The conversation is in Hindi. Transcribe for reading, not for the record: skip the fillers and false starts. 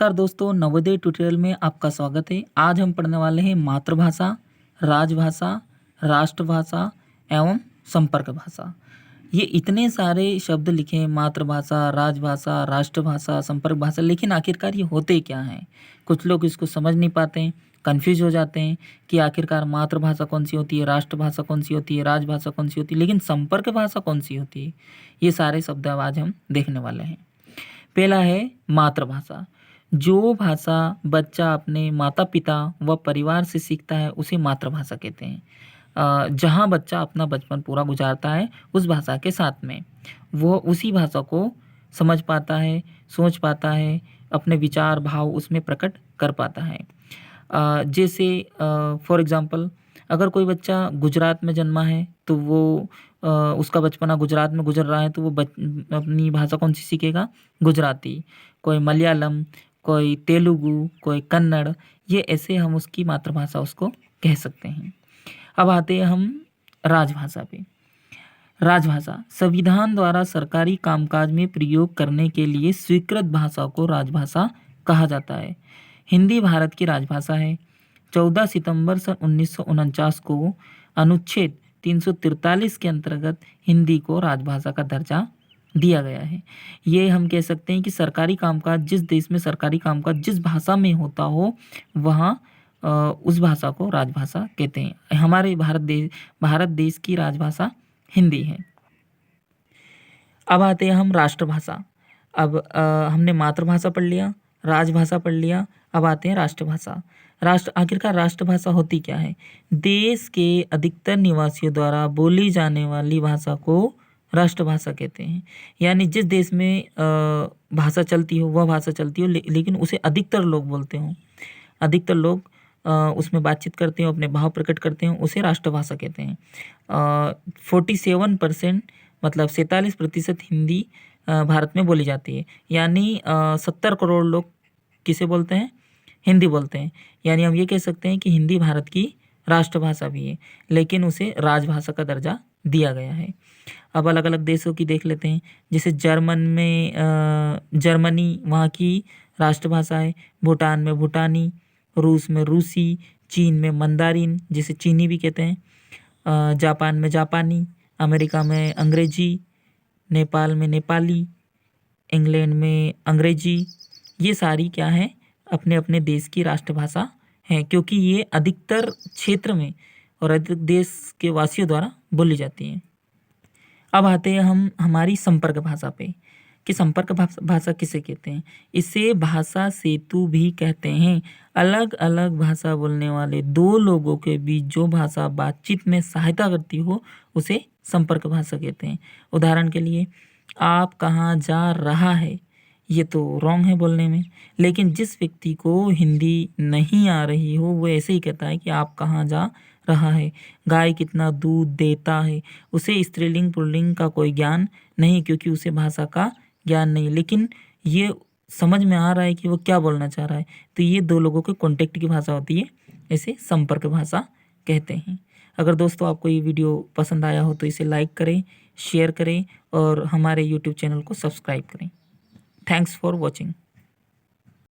नमस्कार दोस्तों, नवोदय ट्यूटोरियल में आपका स्वागत है। आज हम पढ़ने वाले हैं मातृभाषा, राजभाषा, राष्ट्रभाषा एवं संपर्क भाषा। ये इतने सारे शब्द लिखे हैं, मातृभाषा, राजभाषा, राष्ट्रभाषा, संपर्क भाषा, लेकिन आखिरकार ये होते क्या हैं? कुछ लोग इसको समझ नहीं पाते हैं, कन्फ्यूज हो जाते हैं कि आखिरकार मातृभाषा कौन सी होती है, राष्ट्रभाषा कौन सी होती है, राजभाषा कौन सी होती है, लेकिन संपर्क भाषा कौन सी होती है। ये सारे शब्द अब आज हम देखने वाले हैं। पहला है मातृभाषा। जो भाषा बच्चा अपने माता पिता व परिवार से सीखता है उसे मातृभाषा कहते हैं। जहाँ बच्चा अपना बचपन पूरा गुजारता है उस भाषा के साथ में, वो उसी भाषा को समझ पाता है, सोच पाता है, अपने विचार भाव उसमें प्रकट कर पाता है। जैसे फॉर एग्ज़ाम्पल, अगर कोई बच्चा गुजरात में जन्मा है तो वो उसका बचपना गुजरात में गुजर रहा है तो वो अपनी भाषा कौन सी सीखेगा? गुजराती। कोई मलयालम, कोई तेलुगु, कोई कन्नड़, ये ऐसे हम उसकी मातृभाषा उसको कह सकते हैं। अब आते हैं हम राजभाषा पे। राजभाषा संविधान द्वारा सरकारी कामकाज में प्रयोग करने के लिए स्वीकृत भाषा को राजभाषा कहा जाता है। हिंदी भारत की राजभाषा है। 14 सितंबर सन 1949 को अनुच्छेद 343 के अंतर्गत हिंदी को राजभाषा का दर्जा दिया गया है। ये हम कह सकते हैं कि सरकारी कामकाज, जिस देश में सरकारी कामकाज जिस भाषा में होता हो वहाँ उस भाषा को राजभाषा कहते हैं। हमारे भारत देश की राजभाषा हिंदी है। अब आते हैं हम राष्ट्रभाषा। अब हमने मातृभाषा पढ़ लिया, राजभाषा पढ़ लिया, अब आते हैं राष्ट्रभाषा। आखिरकार राष्ट्रभाषा होती क्या है? देश के अधिकतर निवासियों द्वारा बोली जाने वाली भाषा को राष्ट्रभाषा कहते हैं। यानी जिस देश में भाषा चलती हो वह भाषा चलती हो, लेकिन उसे अधिकतर लोग बोलते हों, अधिकतर लोग उसमें बातचीत करते हो, अपने भाव प्रकट करते हैं, उसे राष्ट्रभाषा कहते हैं। 47% मतलब 47% हिंदी भारत में बोली जाती है। यानी 70 करोड़ लोग किसे बोलते हैं? हिंदी बोलते हैं। यानी हम ये कह सकते हैं कि हिंदी भारत की राष्ट्रभाषा भी है, लेकिन उसे राजभाषा का दर्जा दिया गया है। अब अलग अलग देशों की देख लेते हैं। जैसे जर्मनी वहाँ की राष्ट्रभाषा है, भूटान में भूटानी, रूस में रूसी, चीन में मंदारिन जिसे चीनी भी कहते हैं, जापान में जापानी, अमेरिका में अंग्रेजी, नेपाल में नेपाली, इंग्लैंड में अंग्रेजी। ये सारी क्या है? अपने अपने देश की राष्ट्रभाषा हैं, क्योंकि ये अधिकतर क्षेत्र में और अधिक देश के वासियों द्वारा बोली जाती हैं। अब आते हैं हम हमारी संपर्क भाषा पे कि संपर्क भाषा किसे कहते हैं। इसे भाषा सेतु भी कहते हैं। अलग अलग भाषा बोलने वाले दो लोगों के बीच जो भाषा बातचीत में सहायता करती हो उसे संपर्क भाषा कहते हैं। उदाहरण के लिए, आप कहाँ जा रहा है, ये तो रॉन्ग है बोलने में, लेकिन जिस व्यक्ति को हिंदी नहीं आ रही हो वो ऐसे ही कहता है कि आप कहाँ जा रहा है। गाय कितना दूध देता है, उसे स्त्रीलिंग पुल्लिंग का कोई ज्ञान नहीं, क्योंकि उसे भाषा का ज्ञान नहीं, लेकिन ये समझ में आ रहा है कि वो क्या बोलना चाह रहा है। तो ये दो लोगों के कॉन्टेक्ट की भाषा होती है, इसे संपर्क भाषा कहते हैं। अगर दोस्तों आपको ये वीडियो पसंद आया हो तो इसे लाइक करें, शेयर करें और हमारे यूट्यूब चैनल को सब्सक्राइब करें। Thanks for watching.